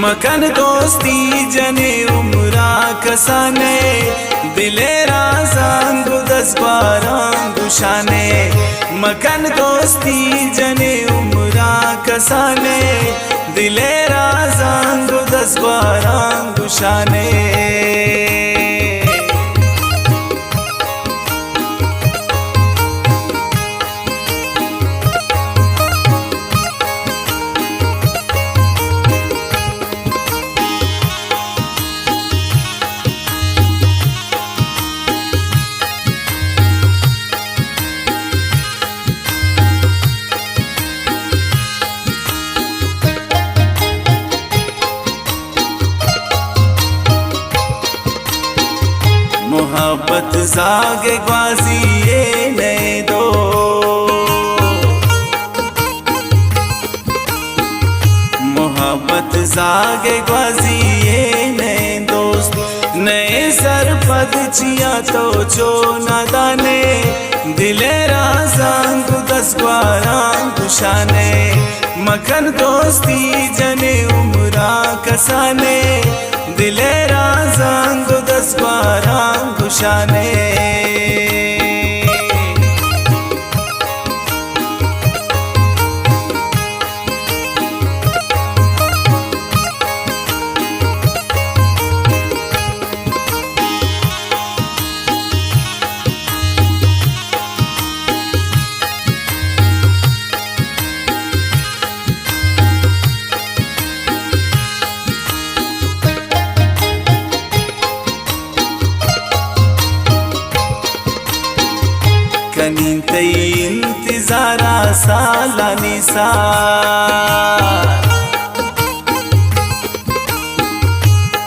मकन दोस्ती जने उमरा कसाने दिले राजांग दस बारांग शाने मकन दोस्ती जने उमरा कसाने दिले राजांग दस बारांग शाने मोहब्बत जागे ग्वाजी ये नए दो मोहब्बत जागे ग्वाजी ये नए दोस्त नए सरपद चिया तो जो नादाने दिले राजांग दस ग्वारांग शाने मकन दोस्ती जने उमरा कसाने दिले राजांग दस बारांग शाने कनीन तई इंतजारा सालानी साल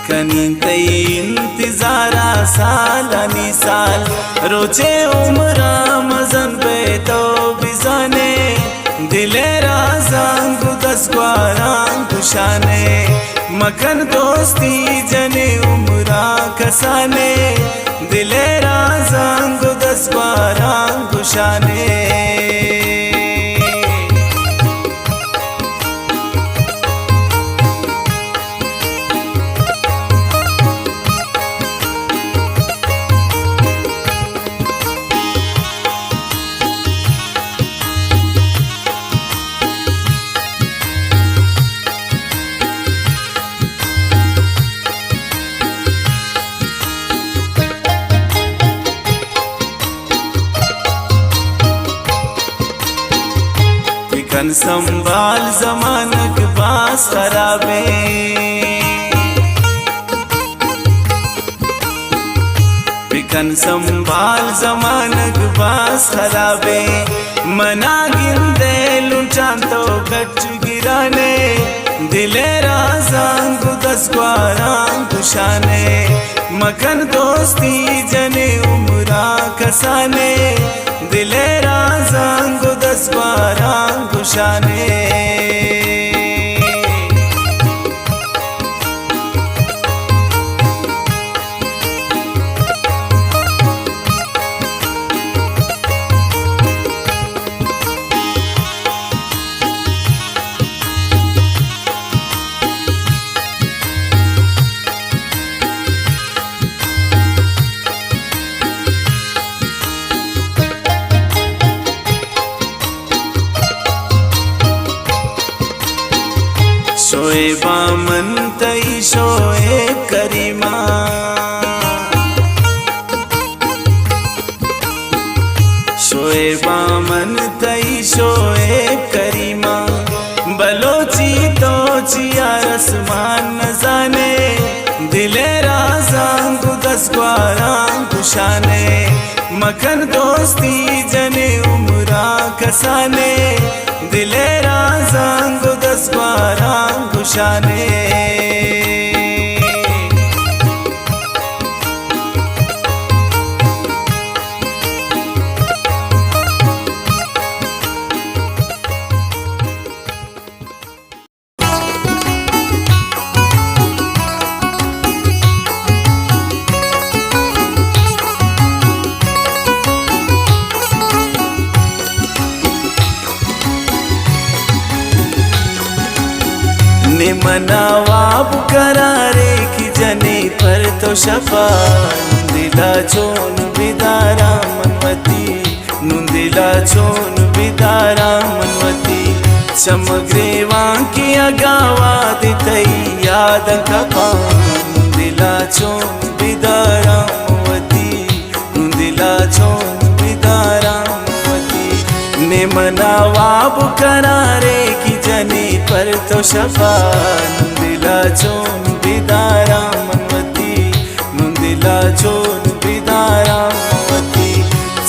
कनीन तई इंतजारा सालानी साल रोचे उमरा मजन पे तो बिजाने दिले राजांग दस ग्वारांग शाने मकन दोस्ती जने उमरा कसाने दिले राजांग दस बारांग शाने कन संभाल जमानक बास खराबे बिकन संभाल जमानक बास खराबे मना गिंदे लुचान तो गच गिराने दिले राजांग दस ग्वारांग शाने मकन दोस्ती जने उमरा कसाने दिले राजांग दस बारांग शाने शोएबा मन तई शोए करीमा शोएबा मन तई शोए करीमा बलोची तो चिया रसमान न जाने दिले राजांग दस ग्वारांग शाने मकन दोस्ती जने उमरा कसाने दिले राजांग दस बारांग शाने ने मनावाब करारे की जने पर तो शफा नुंदिला चोन बिदारा मनवती नुंदिला चोन बिदारा मनवती समग्रेवा की अगावा दितई याद कपा नुंदिला चोन बिदारा मनवती नुंदिला चोन बिदारा मनवती ने मनावाब करारे की जने पर तो शफा नुंदिला चोन बिदारा मनवती नुंदिला चोन बिदारा मनवती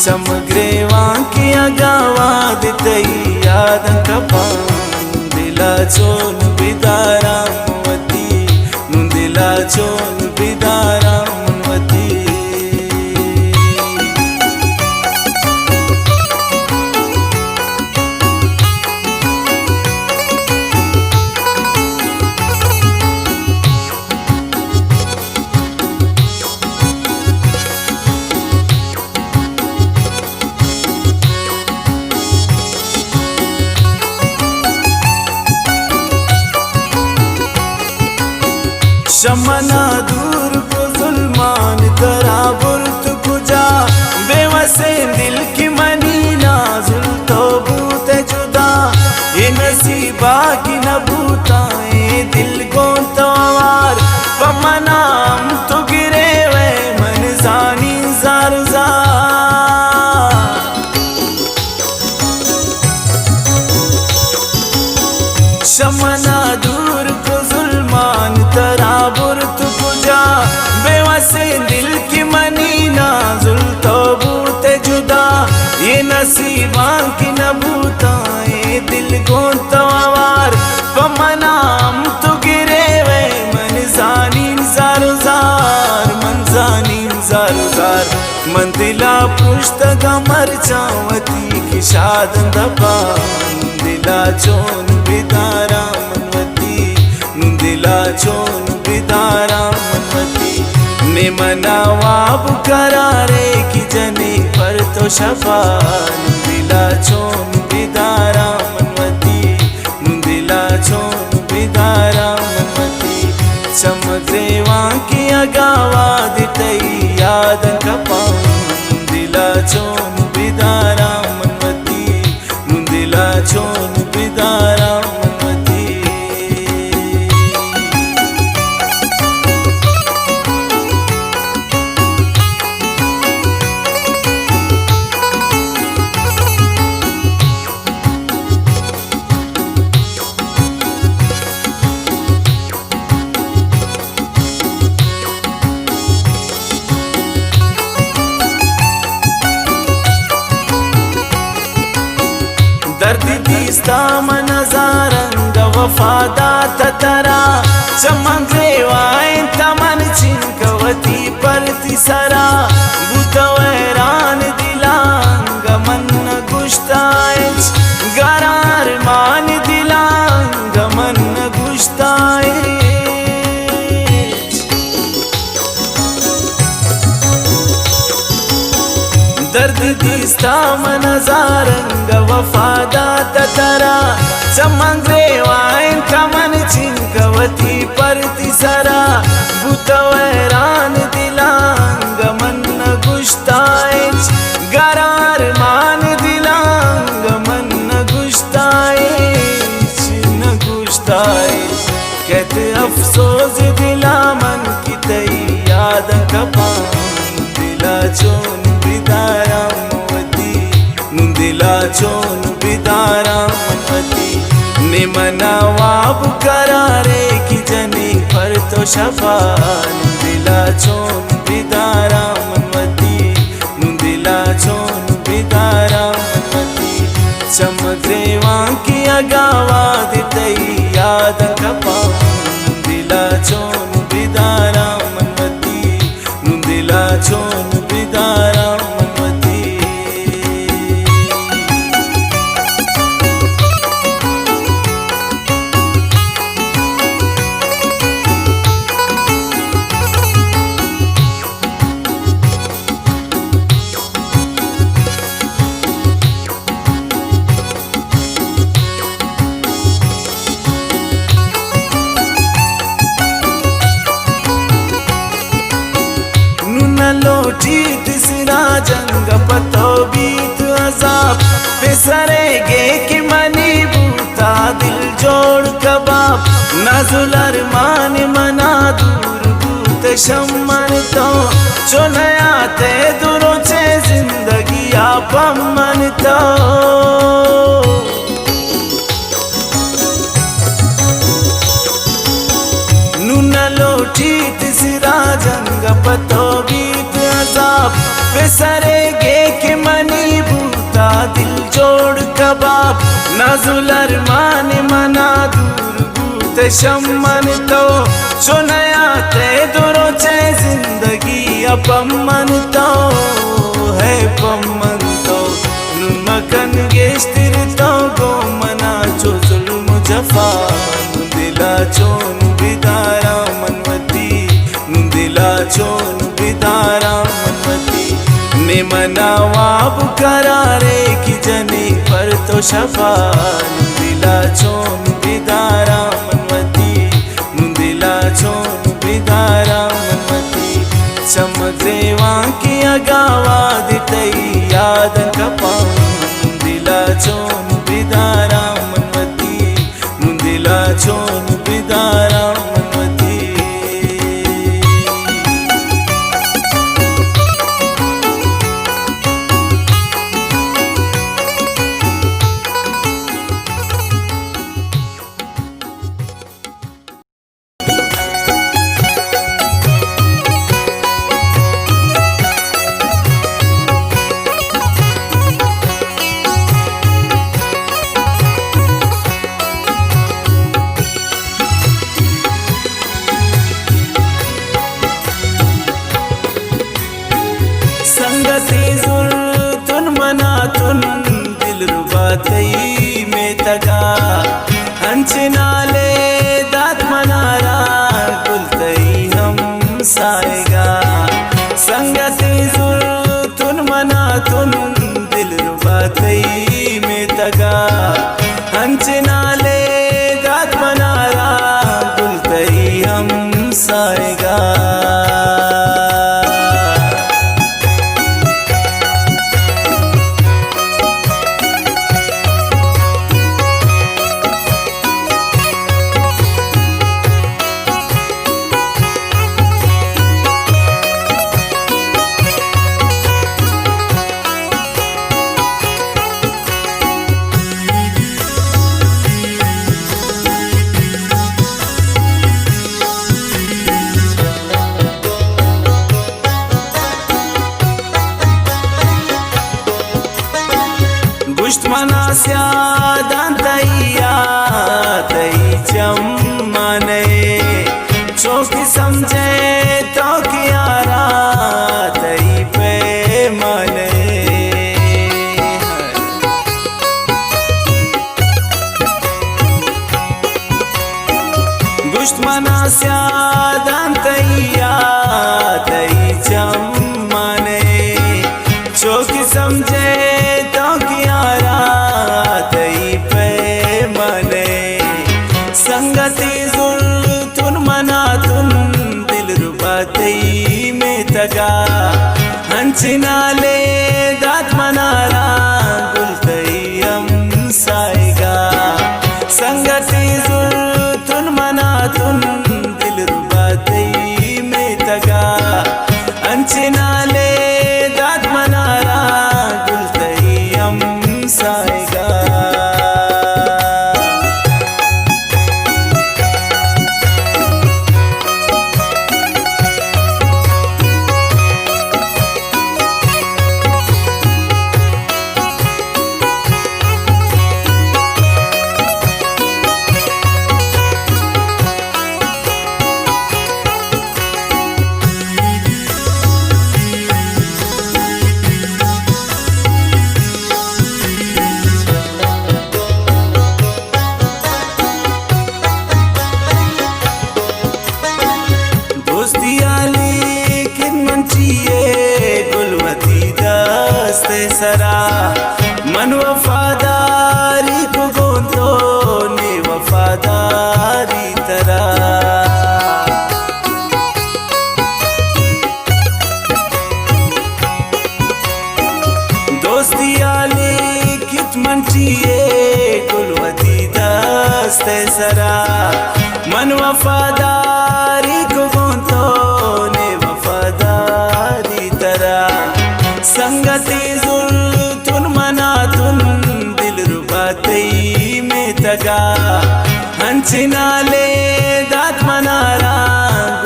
समग्रेवा की अगावा दितई याद कपा नुंदिला चोन बिदारा मनवती नुंदिला चोन बिदारा मनवती शमना दूर को जुल्मान तरा बुर्त कुजा बेवसे दिल की मनी नाजुल तो बूते जुदा ये नसीबा की न बूताए दिल को तवार पमनाम तो गिरे वे मन जानी जार शमना दूर को जुल्मान तरा बुर्त कुजा बेवसे दिल की मनी नाजुल तो बूते जुदा ये नसीबा की न बूताए दिल को तवार पमनाम तो गिरे वे मन जानी जार मन जानी जार मन दिला पुष्ट गमर चावती की शाद दबा नुंदिला चोन बिदारा मनवती नुंदिला चोन बिदारा मनवती ने मनावाब करारे की जने पर तो शफा नुंदिला चोन बिदारा मनवती नुंदिला चोन बिदारा मनवती समग्रेवा की अगावा दितई याद कपा नुंदिला चोन बिदारा मनवती नुंदिला चोन बिदारा मनवती दर्द दिस्ता मनजारंग वफादा ततरा चमग्रेवाय तमन चिंकवती परती सरा बुतवैरान दिलांग मन गुश्तायच गरार मान दिलांग मन गुश्तायच दर्द दिस्ता मनजारंग वफादा ततरा चमग्रेवाय कमन चिंकवती परती सरा बुतवैरान दिलांग मन गुश्तायच गरार मान दिलांग मन गुश्तायच न गुश्तायच कहते अफसोस दिला मन की तई याद कपा दिला चोन बिदारा मनवती नुंदिला चोन बिदारा मनवती ने मनावाब करारे की जने पर तो शफा नुंदिला चोन बिदारा मनवती नुंदिला चोन बिदारा मनवती समग्रेवा की अगावा दितई याद कपा नुंदिला चोन बिदारा मनवती नुंदिला चोन बिदारा मनवती जंग पतो बीत अजाब बिसरेगे कि मनी बूता दिल जोड़ कबाब नाजुल अरमान मना दूर बूत शम्मन तो चुनया ते दुरोचे जिंदगी आपमन तो लोटीत सिरा जंग पतो बीत अजाब बिसरेगे कि मनी बूता दिल जोड़ कबाब नाजुल अरमान मना दूर बूत शम्मन तो चुनया ते दुरोचे जिंदगी अपमन तो है पमन तो नुमकन गेस्तिर तो गो मना चो जुल्म जफा दिला चोन बिदारा मनवती दिला चोन बिदारा मनवती ने मनावाब करारे की जनी पर तो शफा दिला चोन बिदारा मनवती दिला चोन बिदारा मनवती चमदेवा की अगावा दितई याद कपा दिला चोन बिदारा मनवती दिला चोन बिदारा मनवती संगती जुल तुन मना तुन दिल रुबा तई में तगा हंच नाले दात मनारा कुल तई हम साएगा संगती जुल तुन मना तुन दिल रुबा तई में तगा हंच नाले दात मनारा कुल तई हम साएगा गुश्त मना स्यादान तैया तई चम्मने चौकी समझे तो कियारा तई पे मने गुश्त मना स्यादान तैया तई चम्मने चौकी समझे तो कियारा तई पे मने संगती जुल तुन मना तुन दिल रुबा तई में तगा हंच नाले दात मनारा गुल तई हम साएगा संगती जुल तुन मना तुन दिल रुबा तई में तगा हंच नाले दात मनारा गुल तई हम साएगा रास्ते सरा मन वफादारी को तो ने वफादारी तरा संगति जुल्तुन मना तुन दिल रुबातई में तगा हंचिनाले दात मनारा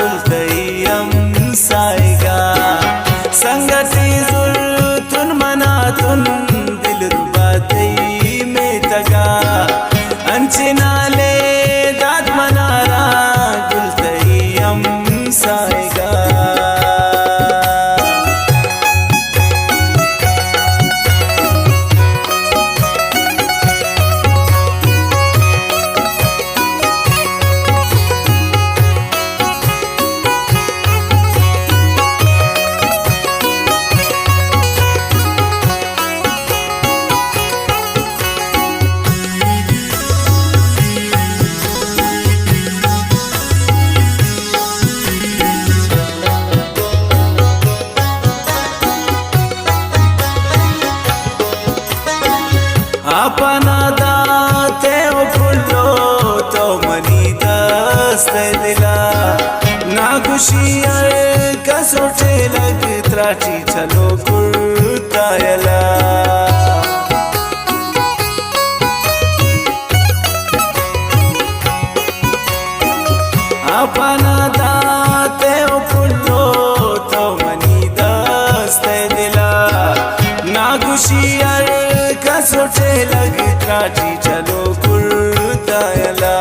गुलतई हम साएगा संगति जुल्तुन मना तुन दिल रुबातई में तगा हंचिनाले दात मनारा गुलतई हम साएगा अपना दाते फुल्लो तो मनी दस्ते दिला ना खुशी का सोचे लग त्राची चलो कुर्तायला अपना दाते फुल्लो तो मनी दस्ते दिला ना खुशी का सोचे लग त्राची चलो कुर्तायला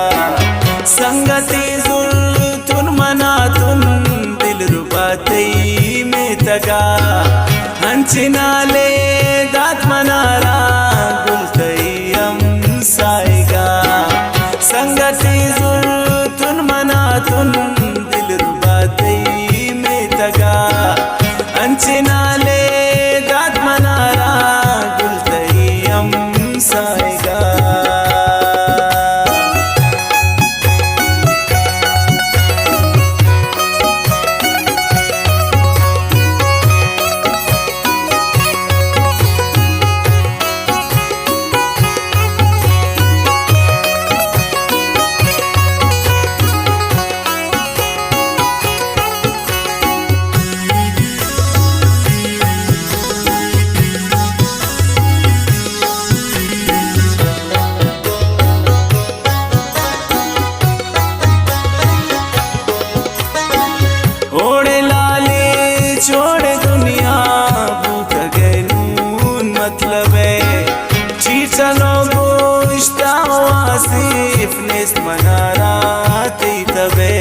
संगति जुल्तुन मना तुन दिल रुबातई में तगा हंचिनाले दात मनारा गुलतई हम साएगा संगति जुल्तुन मना तुन दिल रुबातई में तगा हंचिनाले दात मनारा गुलतई हम साएगा ओड़े लाले छोड़े दुनिया भूत गए नून मतलब है चीचलो गोश्ता आसिफ नेस्त मनारा ती तबे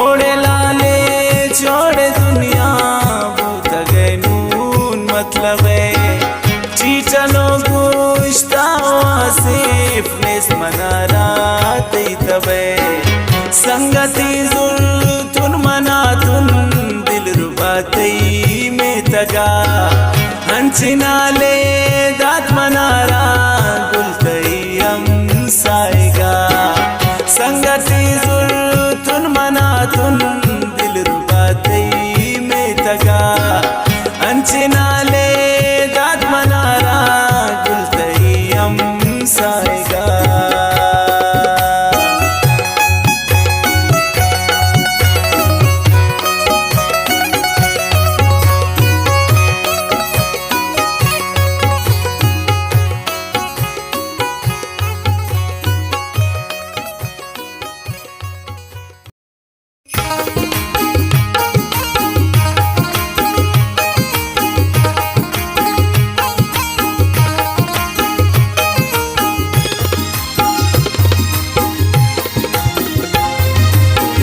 ओड़े लाले छोड़े दुनिया भूत गए नून मतलब है चीचलो गोश्ता आसिफ नेस्त मनारा ती तबे संगति जुल्तुन मना तुन दिल रुबातई में तगा हंचिनाले दात मनारा गुलतई हम साएगा संगति जुल्तुन मना तुन दिल रुबातई में तगा हंचिनाले दात मनारा गुलतई हम साएगा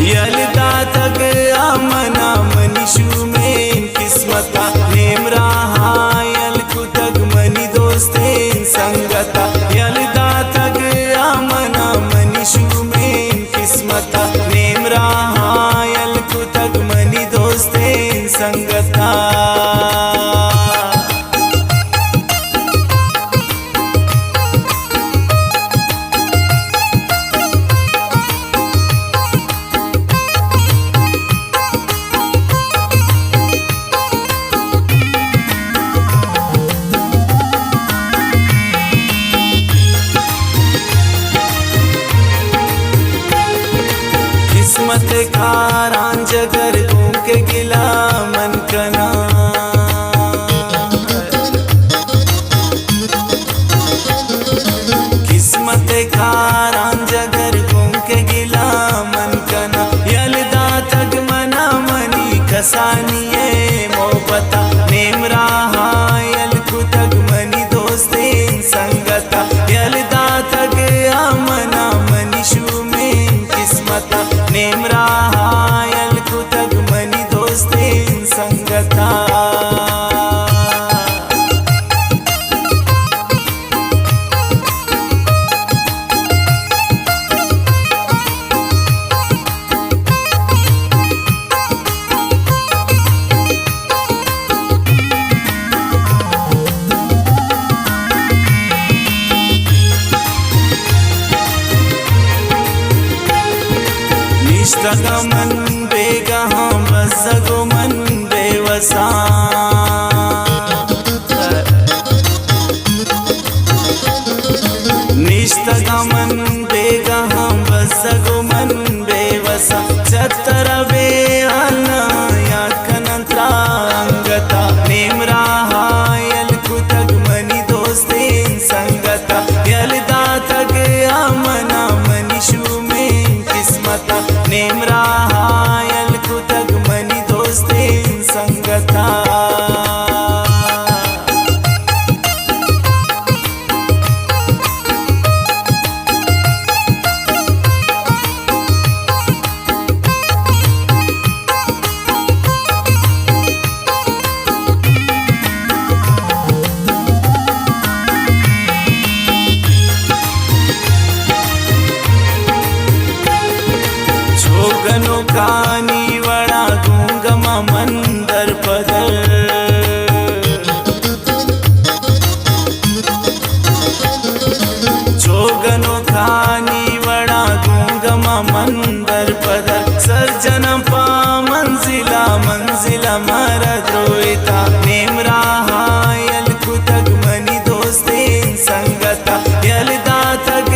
यलदा तक आमना मनीषु में किस्मता नेम रहा यलकु तक मनी दोस्तें संगता यलदा तक आमना मनीषु में किस्मता नेम रहा यलकु तक मनी दोस्तें संगता जगर घूम के गिला मन कना। किस्मत खारान जगर घूम के गिला मन कना। यलदा तग मना मनी कसानिये मोहब्बता नेम रहा यल कुतग मनी दोस्तें संगता। यलदा तग मना मनी शुमें किस्मता नेम रहा यल कुतग मनी दोस्तें संगता। निष्ठगमन बेगहाँ बसगो मन बेवसा। निष्ठगमन बेगहाँ बसगो मन बेवसा। चतर बेअना याद कनंत्रा अंगता नेम रहा यल कुतग मनी दोस्तें संगता। यलदा तग मना मनी शुमें किस्मता नेम रहा यल कुतग मनी दोस्तें संगता। जोगनो कानी वड़ा गूंगमा मंदर पदर। जोगनो कानी वड़ा गूंगमा मंदर पदर। सर्जन पा मंजिला मंजिला मरा द्रोहिता नेम रहा यल कुतग मनी दोस्तें संगता। यलदा तग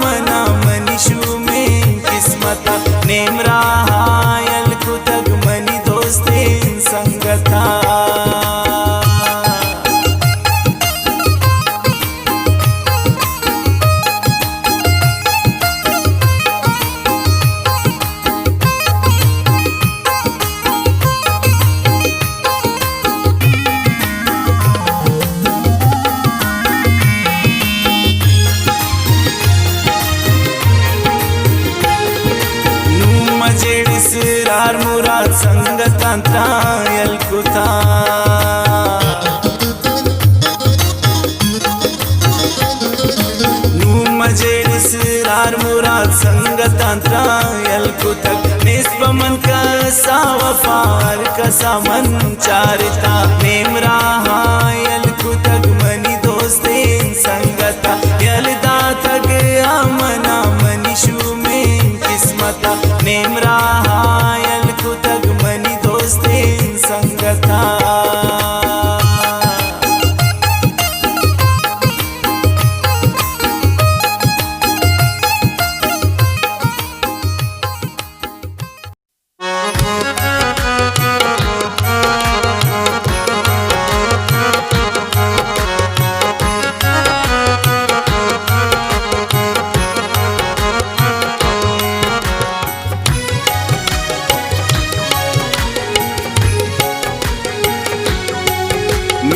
मना मनी शुमें किस्मता नेम रहा यल कुतग मनी दोस्तें संगता। सिरार मुराद संगता यल कुता। मजेड़ सिरार मुराद संगता यल कुतक। निस्ब मन कसा वफार कसा मन चारिता नेम रहा यल कुतग मनी दोस्तें संगता। यलदा तग मना मनी शुमें किस्मता नेम रहा यल कुतग मनी दोस्तें संगता।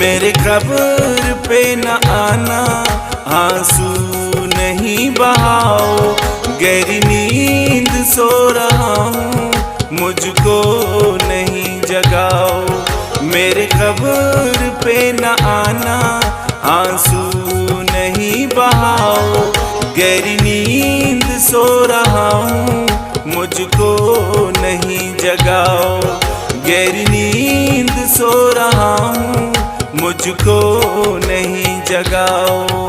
मेरे कब्र पे न आना आंसू नहीं बहाओ। गहरी नींद सो रहा हूँ मुझको नहीं जगाओ। मेरे कब्र पे न आना आंसू नहीं बहाओ। गहरी नींद सो रहा हूँ मुझको नहीं जगाओ। गहरी नींद सो रहा हूँ मुझको नहीं जगाओ।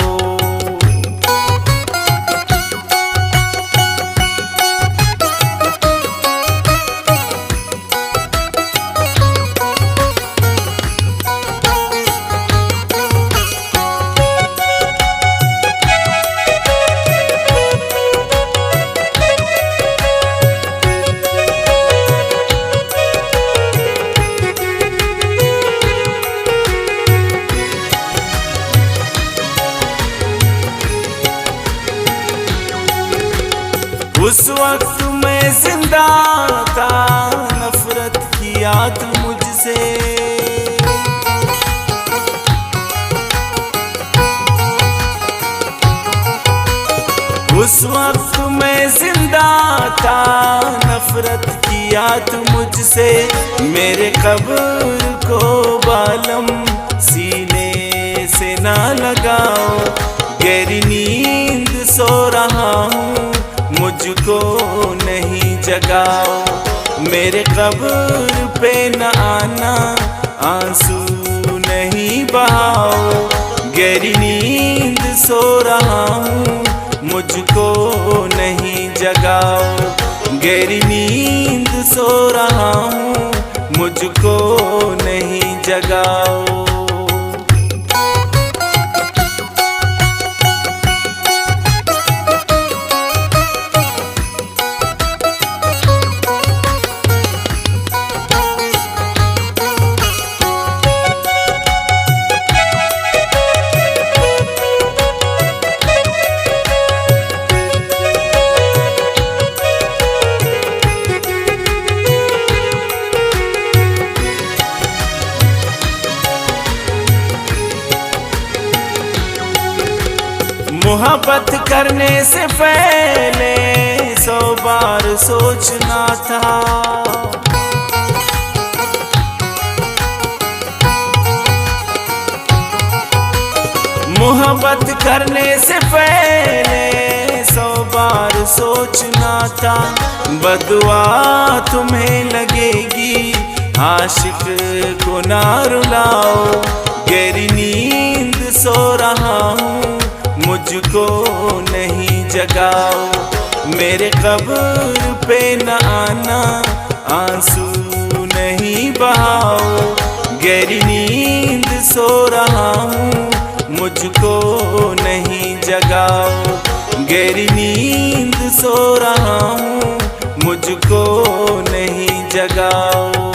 उस वक्त मैं जिंदा था, नफरत किया तू मुझसे। उस वक्त मैं जिंदा था, नफरत किया तू मुझसे। मेरे कब्र को बालम सीने से ना लगाओ, गहरी नींद सो रहा हूँ, मुझको नहीं जगाओ। मेरे कब्र पे न आना, आंसू नहीं बहाओ, गहरी नींद सो रहा हूँ, मुझको नहीं जगाओ। गहरी नींद सो रहा हूँ, मुझको नहीं जगाओ। मोहब्बत करने से पहले 100 बार सोचना था। मोहब्बत करने से पहले 100 बार सोचना था। बदुआ तुम्हें लगेगी, आशिक को ना रुलाओ, गहरी नींद सो रहा हूँ, मुझको नहीं जगाओ। मेरे कब्र पे न आना, आंसू नहीं बहाओ, गहरी नींद सो रहा हूँ, मुझको नहीं जगाओ। गहरी नींद सो रहा हूँ, मुझको नहीं जगाओ।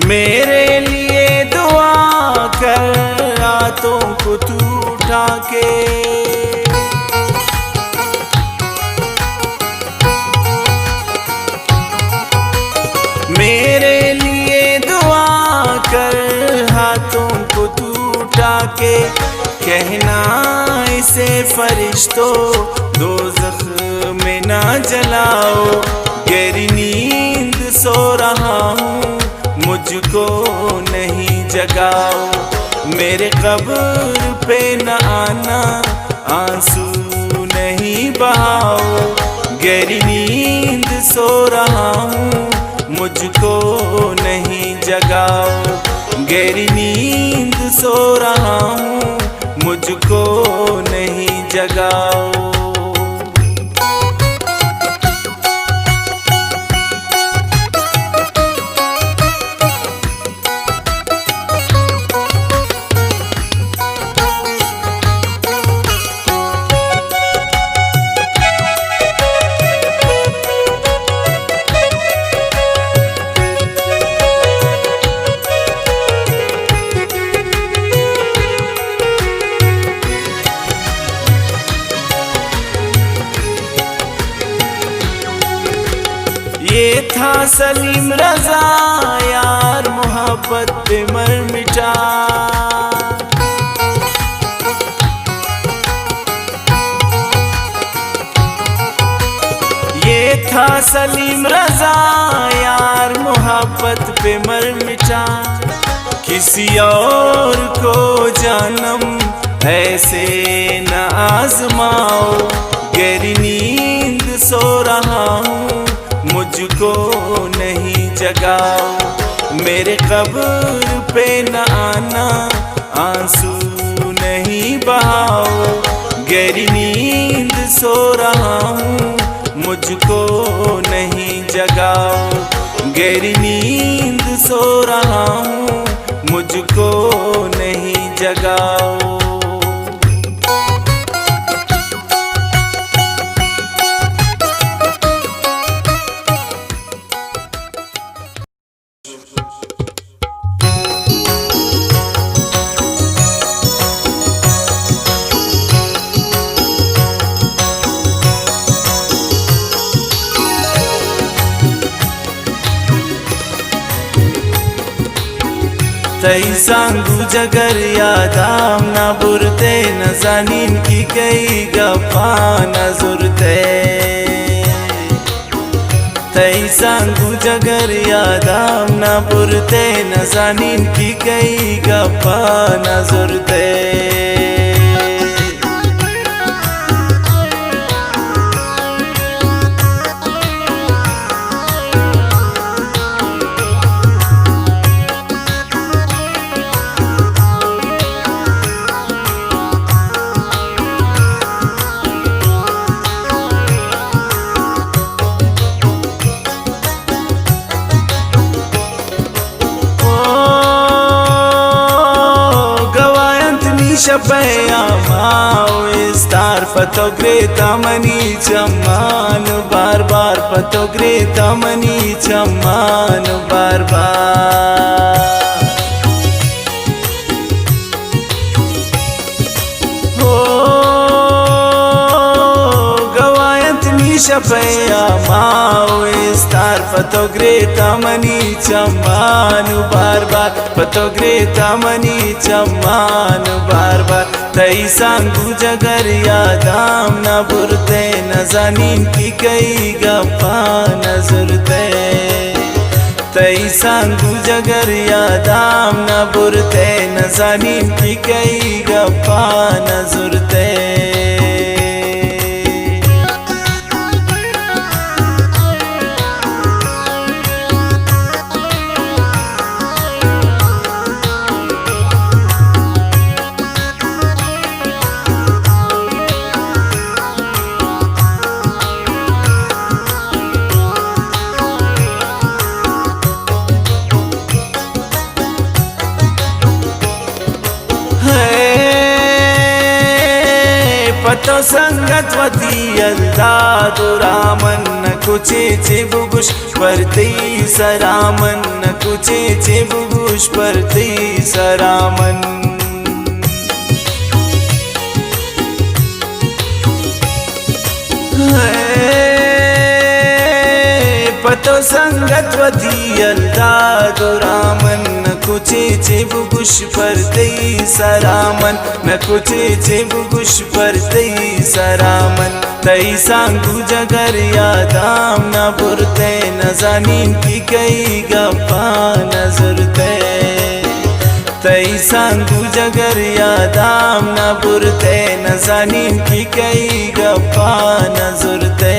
मेरे लिए दुआ कर, रातों को तू उठा के। मेरे लिए दुआ कर, हाथों को तू उठा के। कहना इसे फरिश्तों, दोज़ख में ना जलाओ, गहरी नींद सो रहा हूँ, मुझको नहीं जगाओ। मेरे कब्र पे न आना, आंसू नहीं बहाओ, गहरी नींद सो रहा हूँ, मुझको नहीं जगाओ। गहरी नींद सो रहा हूँ, मुझको नहीं जगाओ। ये था सलीम रज़ा यार, मोहब्बत पे मर मिटा। ये था सलीम रज़ा यार, मोहब्बत पे मर मिटा। किसी और को जानम ऐसे न आजमाओ, गहरी नींद सो रहा हूँ, मुझको नहीं जगाओ। मेरे कब्र पे न आना, आंसू नहीं बहाओ, गहरी नींद सो रहा हूँ, मुझको नहीं जगाओ। गहरी नींद सो रहा हूँ, मुझको नहीं जगाओ। तई सांगू जगर यादाम ना बुरते, न जानीन की कई गप्पा न जुरते। तई सांगू जगर यादाम ना बुरते, न जानीन की कई गप्पा न जुरते। शपया माओ स्टार पतो ग्रेता मनी चम्मान बार बार, पतो ग्रेता मनी चम्मान बार बार। हो गवायत नी शपया माओ स्टार पतो ग्रेता मनी चम्मान बार बार, पतो ग्रेता मनी चम्मान बार बार। तई सांगू जगर यादाम ना बुरते, न जानीन की कई गप्पा न जुरते। तई सांगू जगर यादाम ना बुरते, न जानीन की कई गप्पा न जुरते। पतो संगतवती अल्लाह रामन, न कुचे चिबुगुश परती सरामन, न कुचे चिबुगुश परती सरामन। पतो संगतवती अल्लाह रामन, न कुचे चिबुगुश परती सरामन, न कुचे चिबुगुश परती सरामन। तई सांगू जगर यादाम ना बुरते, न जानीन की कई गप्पा न जुरते। तई सांगू जगर यादाम ना बुरते, न जानीन की कई गप्पा न जुरते।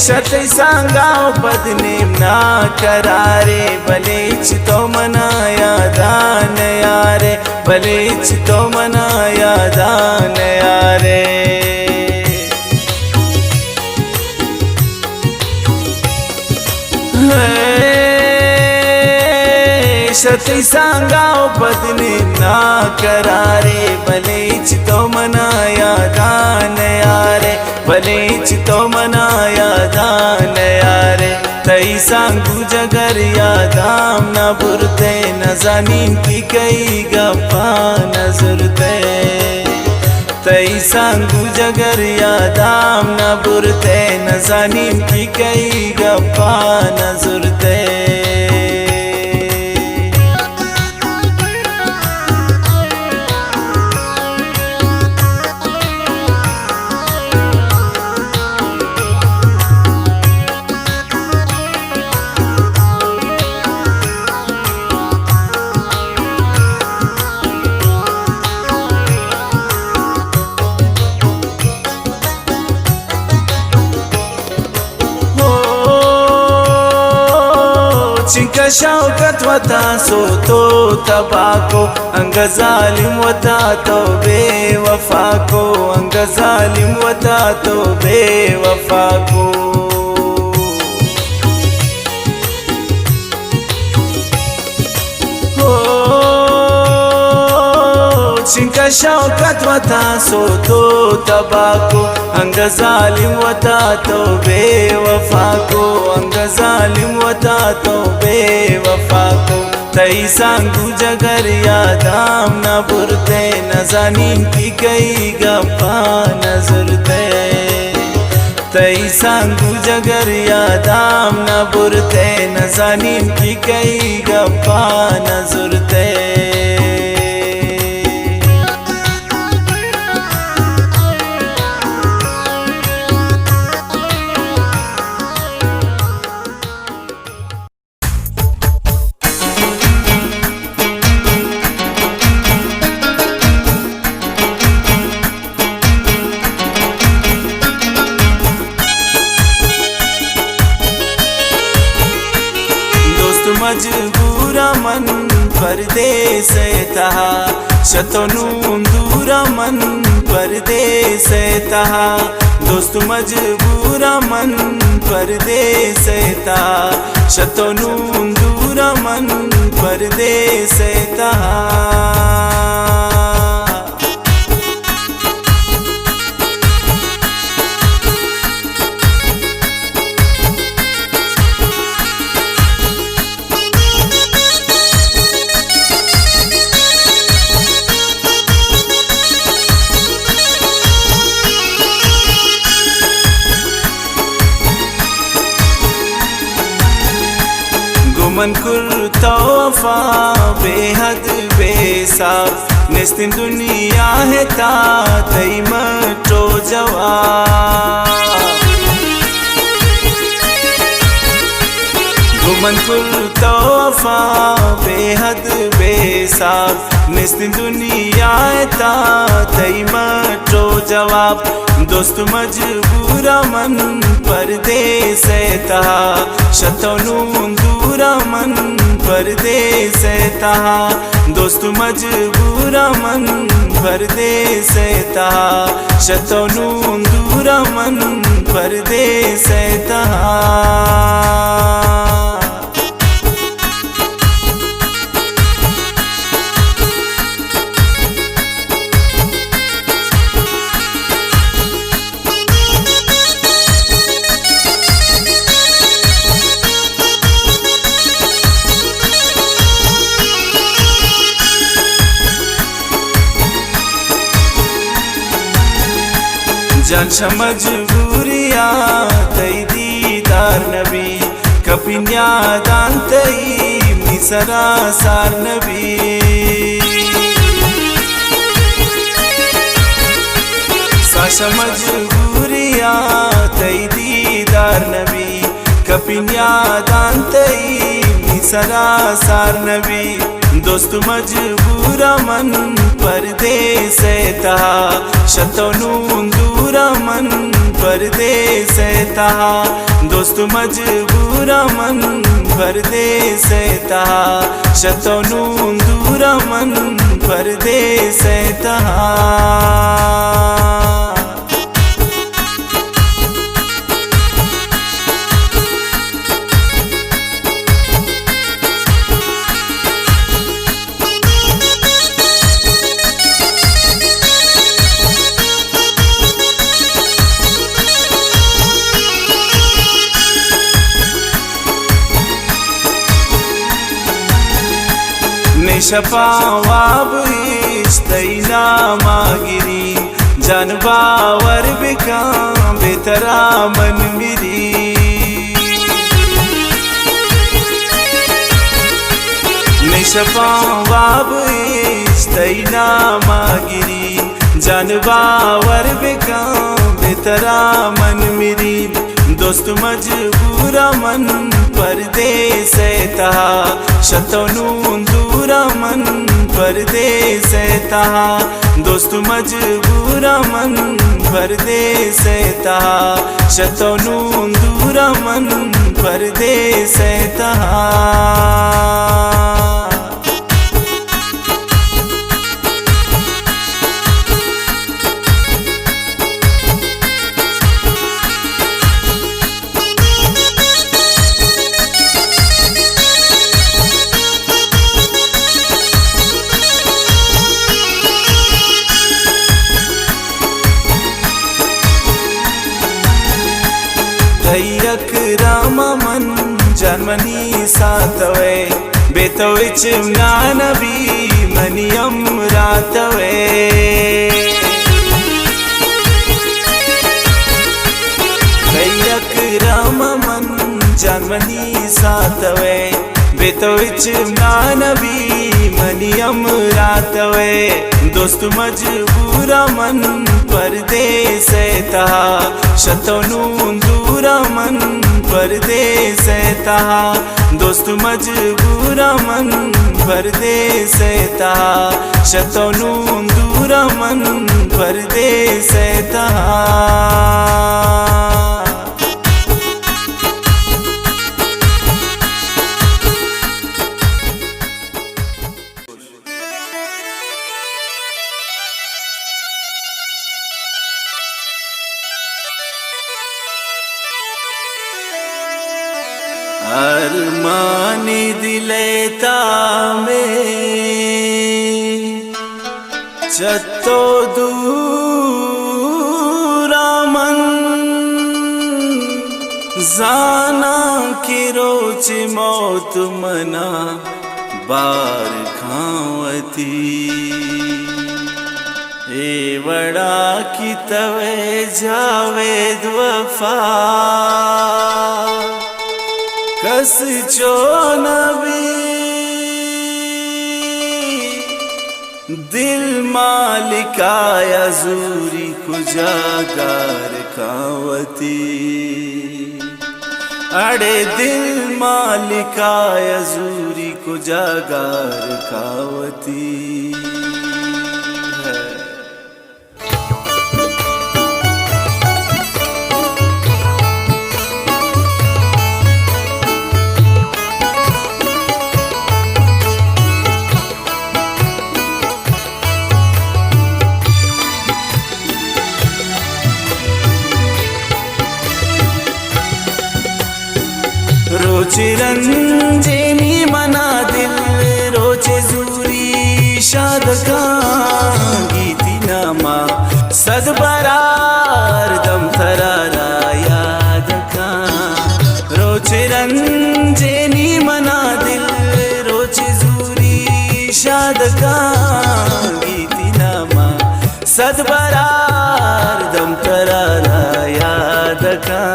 शतई सांगाओ बदनेम ना करारे, भलेच तो मनाया दान यारे, भलेच तो मनाया दान यारे। शतई सांगाओ बदनेम ना करारे, भलेच तो मनाया दान यारे, भलेच तो मनाया दान यारे। तई सांगू जगर यादाम ना बुरते, न जानीन की कई गप्पा न जुरते। तई सांगू जगर यादाम ना बुरते, न जानीन की कई गप्पा न जुरते। चिंका शौकत वता सो तो तबा को अंग जालिम वता तो बेवफा को अंग जालिम वता तो बेवफा को चिंका शौकत वता सो तो तबा को अंग जालिम वता तो बेवफा को अंग जालिम वता तो बेवफा को तई सांगू जगर यादाम न बुरते न जानीन की कई गप्पा नजरते तई सांगू जगर यादाम न बुरते न जानीन की कई गप्पा नजरते मजबूरा मन परदेस तहा शतनून दूरा मन परदेस तहा दोस्त मजबूरा मन परदेस तहा शतनून दूरा मन परदेस तहा मन कुर्तोफा बेहद बेसाब निस्तिन दुनिया है ता तई मटो जवाब गुमन कुर्तोफा बेहद बेसाब निस्तिन दुनिया है ता तई मटो जवाब दोस्त मजबूरा मन परदेस तहा शतनून दूरा मन परदेस तहा दोस्त मजबूरा मन परदेस तहा शतनून दूरा मन परदेस तहा जान मजबूरिया तई दीदार नबी कपिन्या दान तई मिसरा सार नबी साशा मजबूरिया तई दीदार नबी कपिन्या दान तई मिसरा सार नबी दोस्त मजबूरा मन परदेस तहा शतनून दूरा मन परदेस तहा दोस्त मजबूरा मन परदेस तहा शतनून दूरा मन परदेस तहा शफावाब इस्तैना मागिरी जानबावर बिका बेतरा मन मिरी निशफावाब इस्तैना मागिरी जानबावर बिका बेतरा मन मिरी दोस्त मजबूरा मन परदेस तहा शतनून दूरा मन परदेस तहा दोस्त मजबूरा मन परदेस तहा शतोनु दूरा मन परदेस तहा दयक राम मन जन्मनी सातवे बेतविच ज्ञानवी मनियम रातवे दयक राम मन जन्मनी सातवे बेतविच ज्ञानवी मनियम रातवे दोस्त मजबूरा मन परदेस तहा शतोनु दूरा मन परदेस तहा दोस्त मजबूरा मन परदेस तहा शतोनु दूरा मन परदेस तहा अरमानी दिलेता में चत्तो दूरा मन जाना की रोज मौत मना बार खावती ए बड़ा की तवे जावेद वफा कस चो नबी दिल मालिका अजूरी कुजागार खावती अड़े दिल मालिका अजूरी कुजागार खावती रोचे रंजेनी मना दिल रोचे जूरी शादका गीती नामा सदबरार दम थरारा याद का रोचे रंजेनी मना दिल रोचे जूरी शादका गीती नामा सदबरार दम थरारा याद का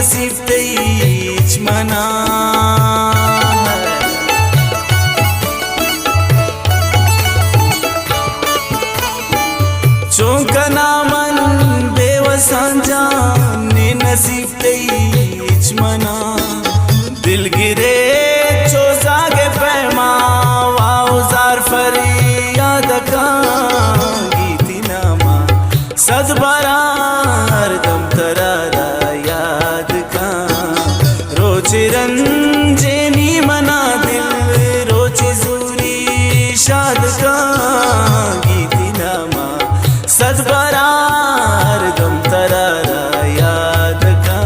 नसीब तेज मना चौंकना मन बेवसांजा ने नसीब तेज मना दिल गिरे चो जागे पैमा वाउजार फरियाद का गीती नामा सदबरार दम तरारा रंजेनी मना दिल रोचे जूरी शाद का गीती नामा सदबरार दम तरारा याद का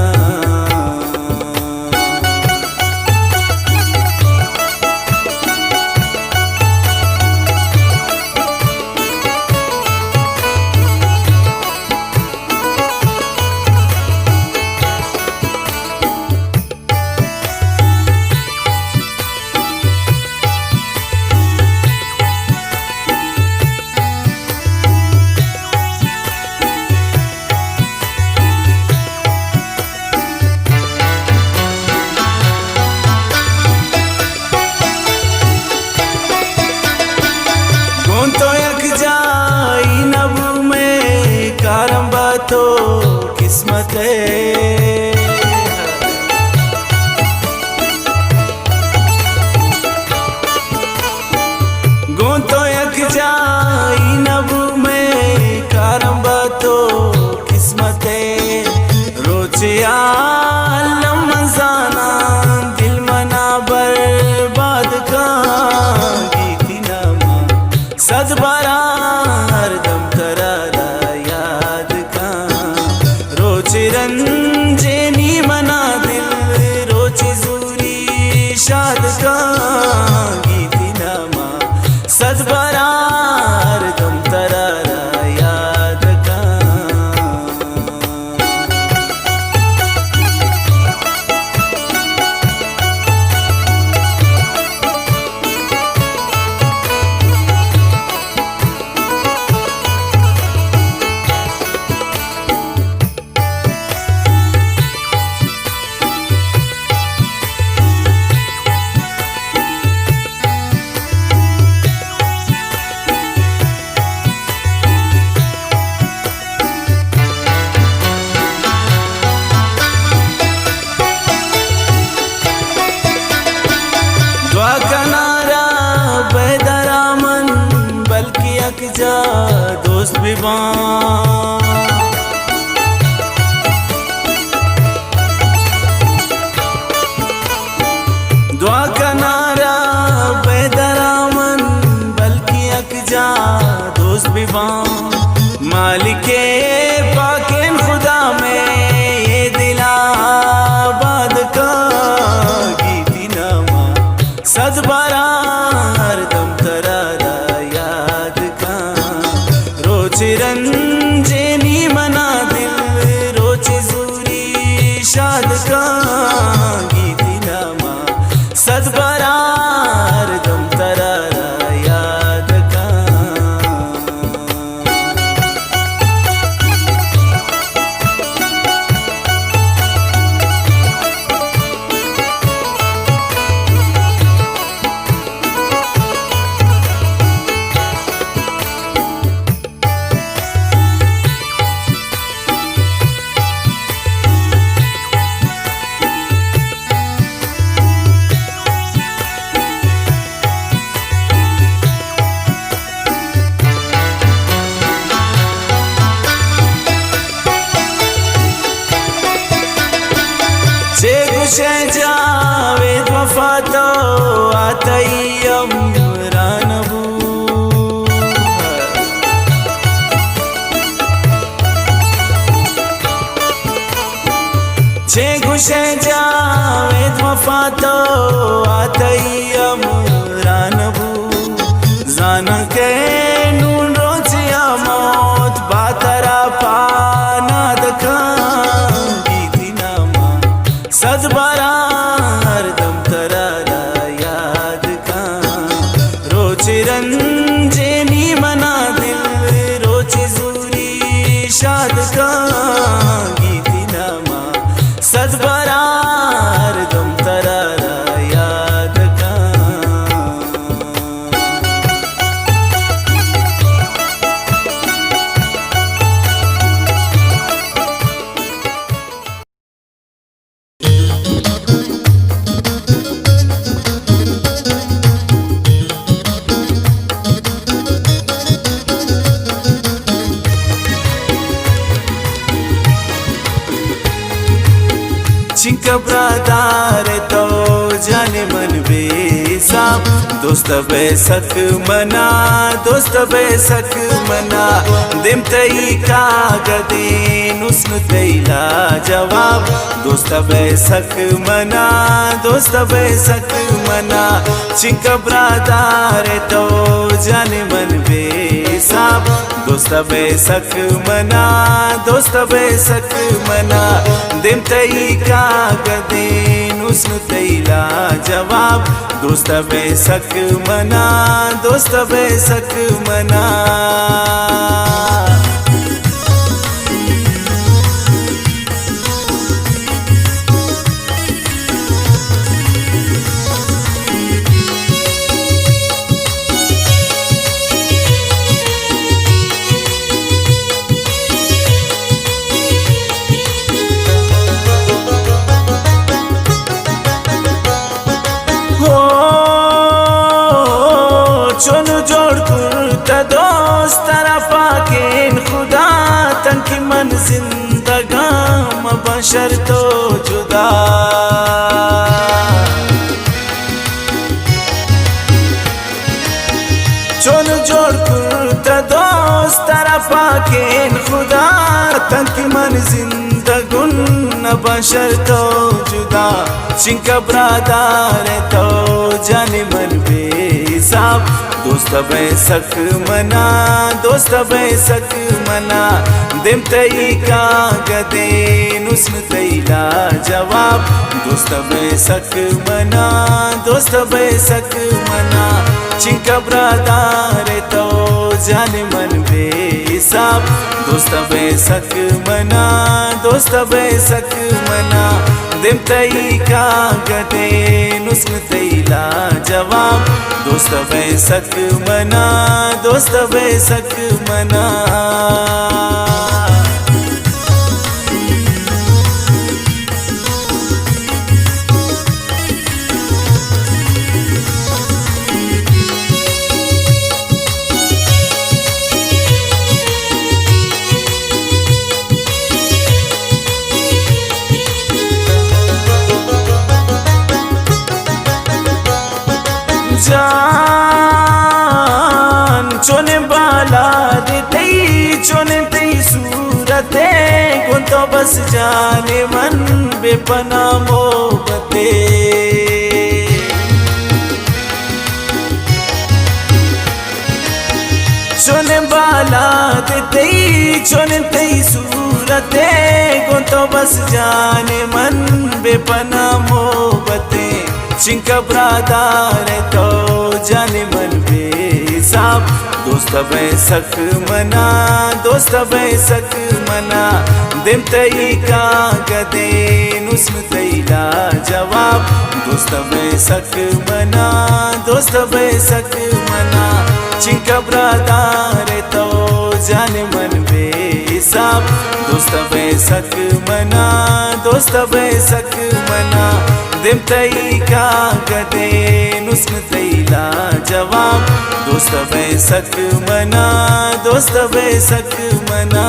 किस्मत गो तो यक जाई नबू में कारंबा तो किस्मत रोचे आलम मजाना दिल मना बर्बाद का गीती नामा सद बारा हरदम करारा याद का रोचे रंजे नी मना दिल रोचे जूरी शाद का गीती नामा सद बारा हरदम करारा याद का दुआ कनारा बेदरामन बल्कि अकजा दोस्त बिबान दुआ कनारा बेदरामन बल्कि अकजा दोस्त बिबान मालिके पाकिन खुदा में ये दिलाबाद का गीती नामा सद बारा हरदम करारा याद का रोचे रंजे नी मना दिल रोचे जूरी शाद का गीती नामा सद बारा हरदम करारा याद का चे गुशे जावेद वफा तो आतयम रानबू चे गुशे जावेद वफा तो आतयम रानबू जाना के नून रोजिया मौत बातरा पाना दखा गीती नामा सद बारा हरदम करारा याद का रोचे रंजे नी मना दिल रोचे जूरी शाद का गीती नामा सद बारा हरदम करारा याद का चिंक ब्रादार तो जाने मन बेसाब दोस्त बेसक मना दोस्त बेसक मना दिम तई कागदेन उस्न तैला जवाब दोस्त बेसक मना दोस्त बेसक मना चिंक ब्रादार तो जाने मन बेसाब दोस्त बेसक मना दोस्त बेसक मना दिम तई कागदेन उस्न तैला जवाब दोस्त बेसक मना दोस्त बेसक मना दोस्त तेरा पाकेन खुदा तंकी मन जिंदगाम बशर तो जुदा चोन जोड़ कुर्ता दोस्त तेरा पाकेन खुदा तंकी मन जिंदगुन बशर तो जुदा शिंका ब्रादार तो जाने मन बेसाब दोस्त बैसक मना दोस्त बैसक मना दिम तई का गदे नुस्न तईला जवाब दोस्त बैसक मना दोस्त बैसक मना चिंका ब्रादार तो जाने मन बेसाब दोस्त बैसक मना दोस्त बैसक मना दिम तई का गदे नुस्न तईला जवाब दोस्त बैसक मना दोस्त बैसक मना जान चोने बाला देते चोने तई सूरते को तो बस जाने मन बेपना मोहब्बते चोने बाला देते चोने तई सूरते को तो बस जाने मन बेपना मोहब्बते चिंका ब्रादार तो जाने मन बेसाब दोस्त बैसक मना दोस्त बैसक मना दिम तई का गदे नुस्न तईला जवाब दोस्त बैसक मना दोस्त बैसक मना चिंका ब्रादार तो जाने मन बेसाब दोस्त बैसक मना दोस्त बैसक मना दिम तई का गदे नुस्न तईला जवाब दोस्त बैसक मना दोस्त बैसक मना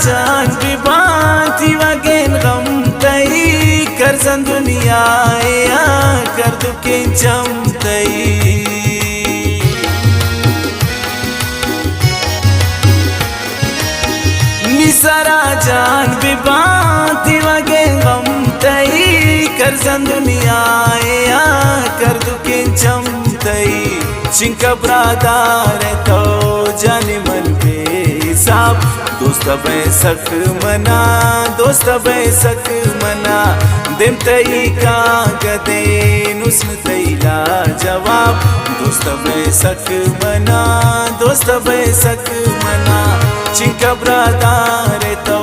जान भी बाती वगैन गम तई कर सन दुनिया या कर दुखे चम तई निसरा जान भी बाती वगैन गम तई कर सन दुनिया या कर दुखे चम तई चिंका ब्रादार तो जाने मन बेसाब दोस्त बैसक मना दोस्त बैसक मना दिम तई का गदे नुस्न तईला जवाब दोस्त बैसक मना दोस्त बैसक मना चिंका ब्रादार तो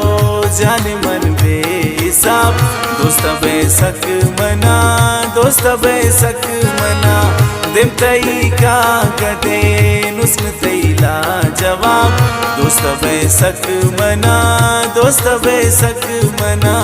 जाने मन बेसाब दोस्त बैसक मना दोस्त बैसक मना दिम तई का गदे नुस्न तईला जवाब दोस्त बैसक मना दोस्त बैसक मना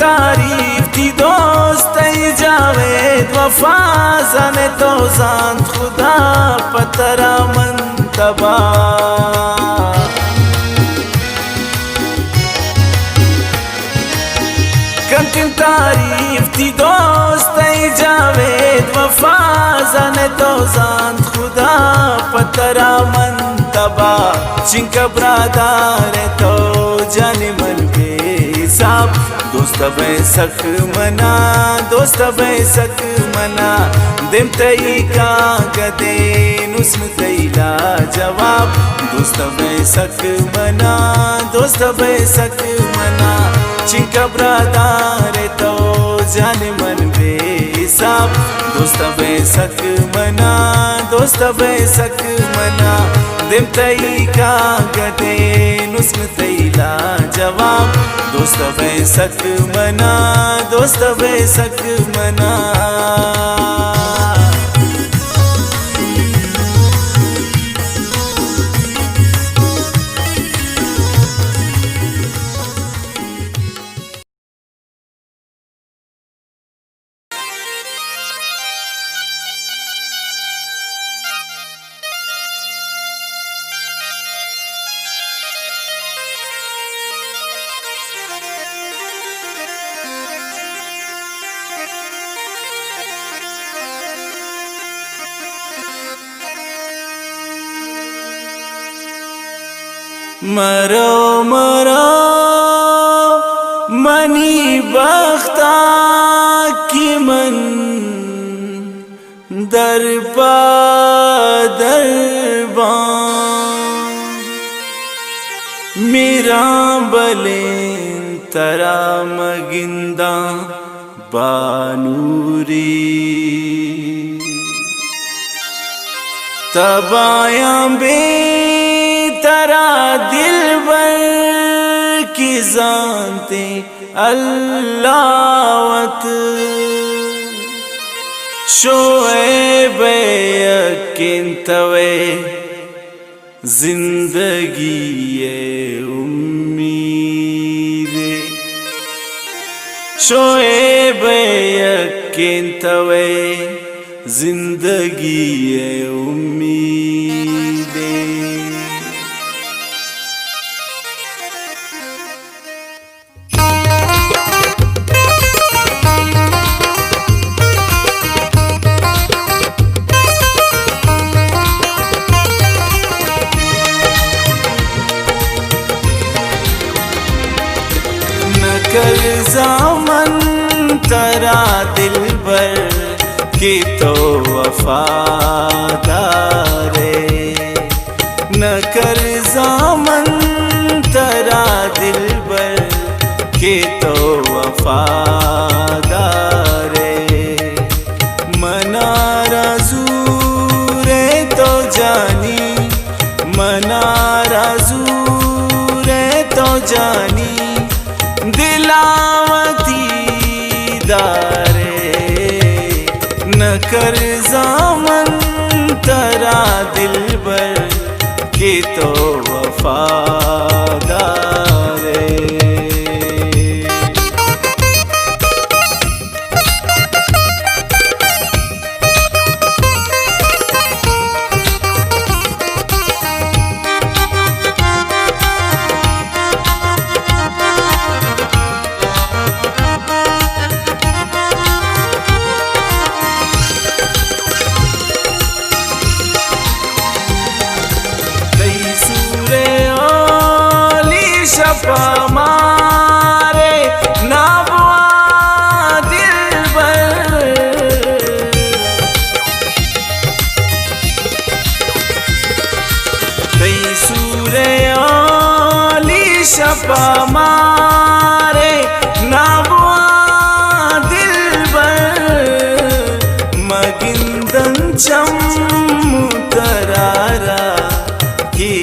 तारीफ थी दोस्त जावेद वफा जाने तो जान खुदा पतरा मंतबा कंटिन तारीफ थी दोस्त जावेद वफा जाने तो जान खुदा पतरा मंतबा तबा चिंक ब्रादार तो जाने मन बेसाब दोस्त बैसक मना दोस्त बैसक मना दिम तई का गदे नुस्म तईला जवाब दोस्त बैसक मना दोस्त बैसक मना चिंक ब्रादार तो जाने मन बेसाब दोस्त बैसक मना दोस्त बैसक मना दिम तई का गदे नुस्म तईला जवाब दोस्त बैसक मना दोस्त बैसक मना मरो मरो मनी बख्ता की मन दरबा दरबा मेरा बलें तरा मगिंदा बानूरी तबाया बे तरा दिलबर की जानते अल्लावत शोएब यकीन तवे जिंदगी ये उम्मीद शोएब यकीन तवे जिंदगी ये उम्मीद कर ज़ामन तरा दिलबर की तो वफादारे न कर ज़ामन तरा दिलबर की तो वफादारे मनारा ज़ूरे तो जानी मनारा ज़ूरे तो जानी दिलावती दारे न कर ज़ामन तरा दिलबर की तो वफादारे मारे नाबुआ दिलबर कई सूरे आली शपा मारे नाबुआ दिलबर मगिंदन चम्मु तरारा की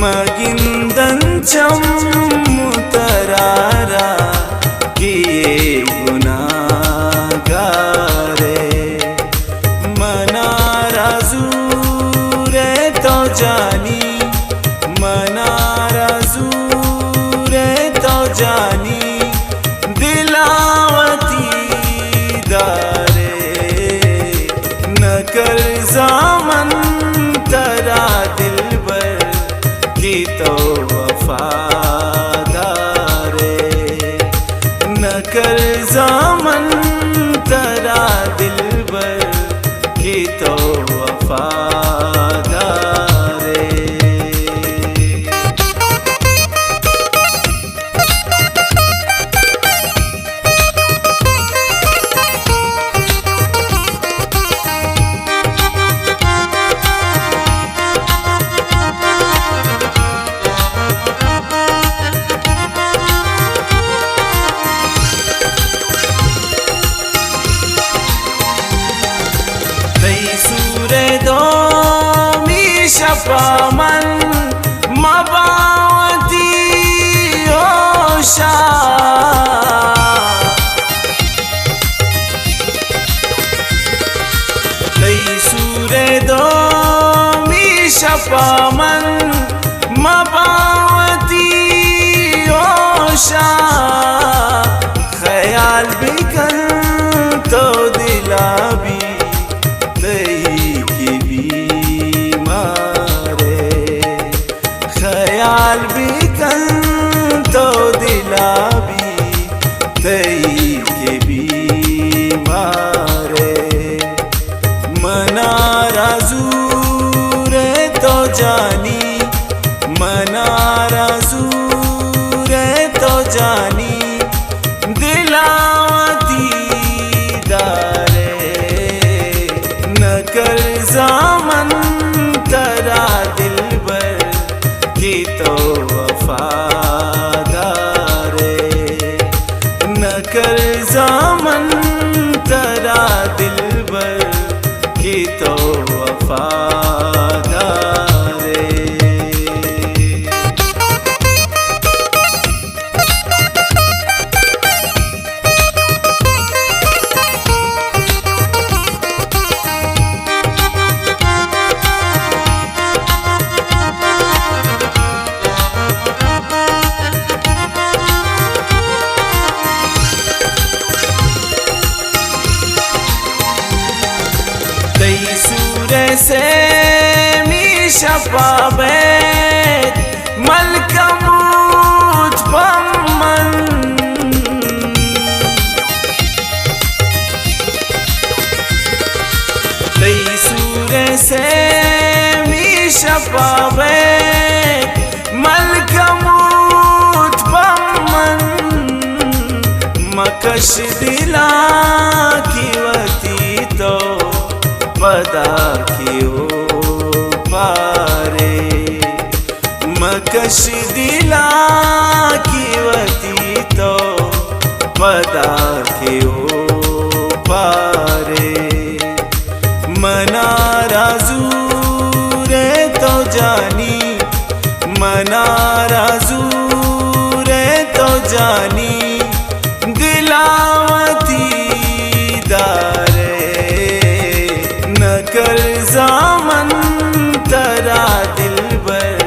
मगिंदन चम्मु तरारा किए गुनाहगारे मनारा ज़ूरे तो जानी मनारा ज़ूरे तो जानी दिलावती दारे न कर ज़ामन तरा दिलबर की तो वफा पामन मपावती ओशा ख्याल भी कर तो दिला भी दही की बीमारे ख्याल भी कर तो दिला भी दही के बीमारे मना राजू तो जानी मना रसूरे तो जानी दिलावती दारे न कर ज़ामन तरा दिल बर की तो वफादारे न कर ज़ामन तरा दिल बर की तो वफादारे। से मीशपा बैत मलकमूत बमन तई सूरे से मीशपा बैत मलकमूत बमन मकश दिला की वती तो पदा की ओ पारे मकश दिला की वती तो पदा के ओ पारे मना राजूरे तो जानी मना राजूरे तो जानी दिलावती दारे कर ज़ामन तरा दिल बर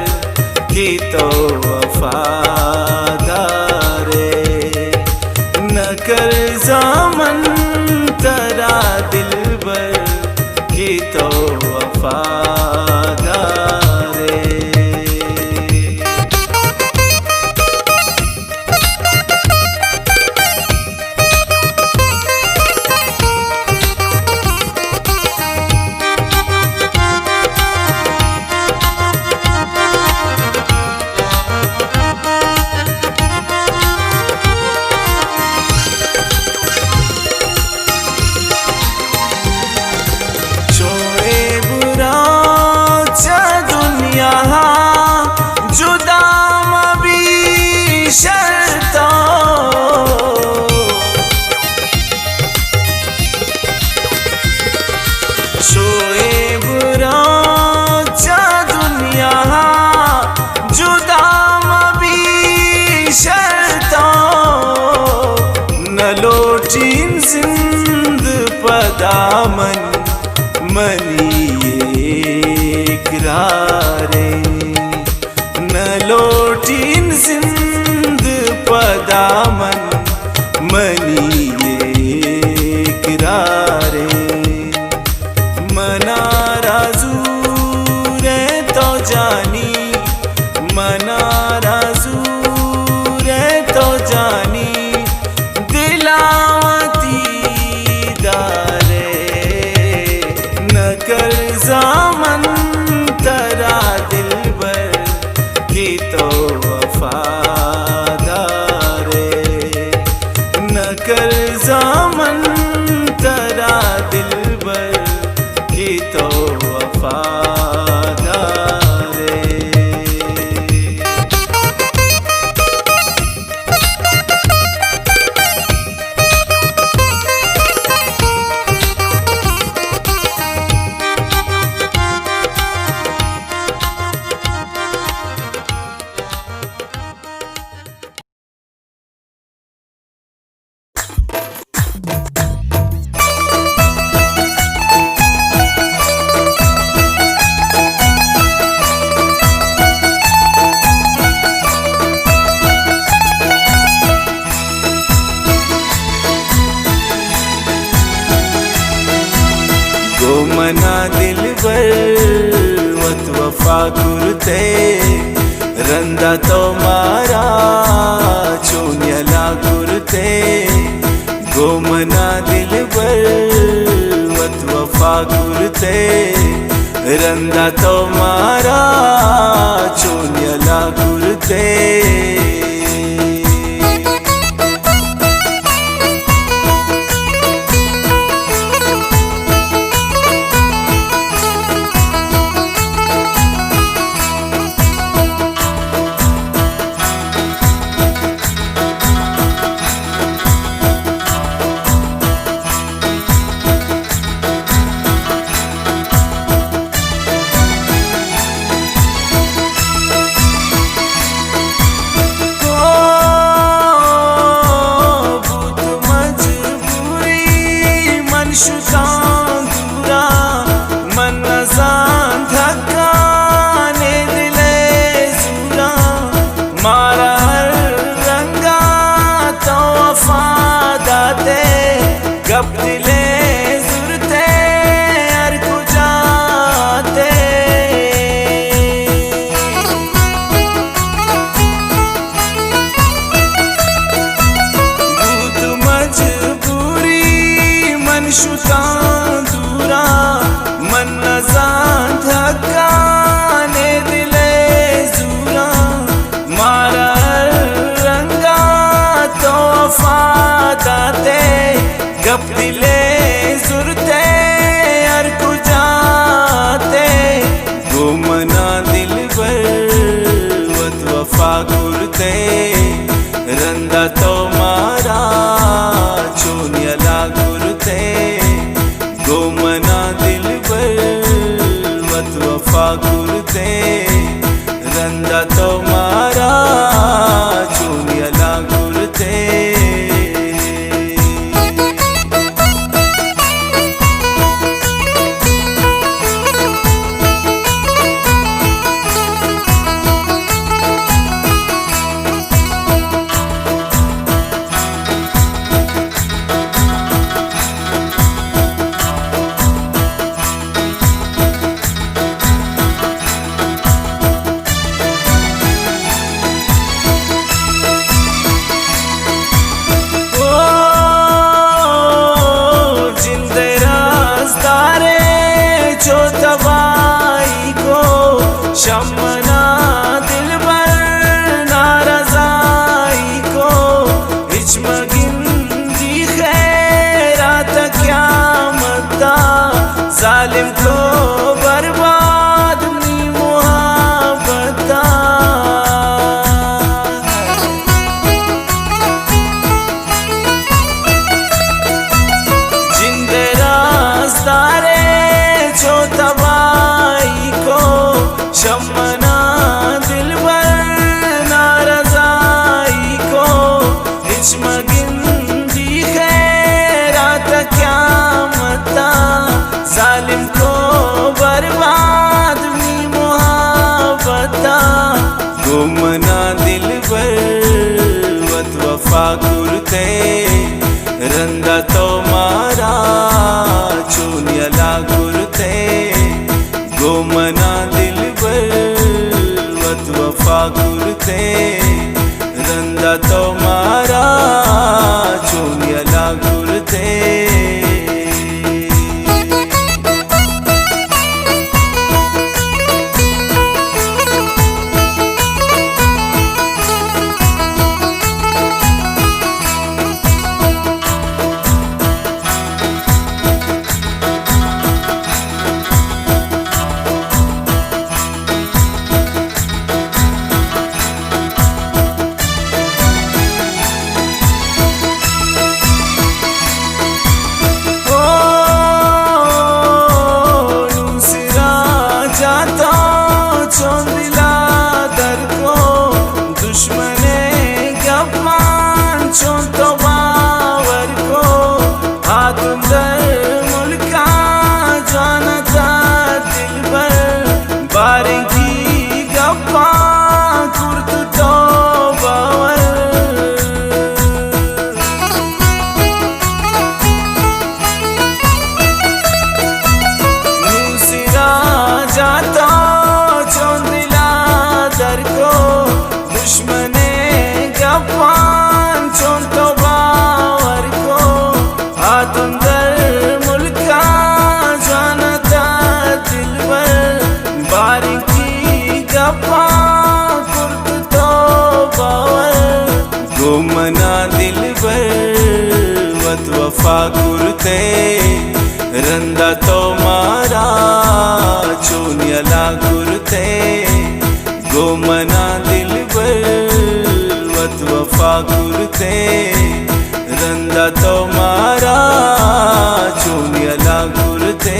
की तो वफादारे न कर ज़ामन तरा दिल बर की तो वफादारे। लोटीन जिंद पदामन मनिए इकरारे न लोटीन जिंद पदामन मनिए इकरारे मना राजूरे तो जानी मना राजूरे तो जानी कर ज़ामन तरा दिल बर की तो वफादारे न कर ज़ामन तरा दिल बर की तो वफादारे। रंदा तो मारा चोन्यला गुरते गोमना दिल बर वत वफा गुरते रंदा तो मारा चोन्यला गुरते दूरा मन नजान धक्काने दिले जूरा मारा रंगा तो वफादाते गप दिले जुरते अर कुजाते गुमना दिल बर वत वफा गुरते रंदा तो मारा चोन्यला गुरते गोमना दिल बर वत वफा गुरते रंदा तो मारा चोन्यला गुरते शमना दिल बर नारज़ाई को हिचमगिंदी खैरात क़यामता जालिम को बर्बाद नी मुहब्बता जिंदे राज़दारे जो तबाही को शमना दिल बर नारज़ाई को हिचमगिंदी खैरात क़यामता जालिम को बर्बाद नी मुहब्बता गुमना दिल बर वत वफा गुरते रंदा तो मारा चोन्यला गुरते गोमना दिल बर वत वफा गुरते रंदा तो मारा चोन्यला गुरते जाता चौंदिला दर को रंदा तो मारा चोनियला गुरते गोमना दिल वत वफा गुरते रंदा तो मारा चोनियला गुरते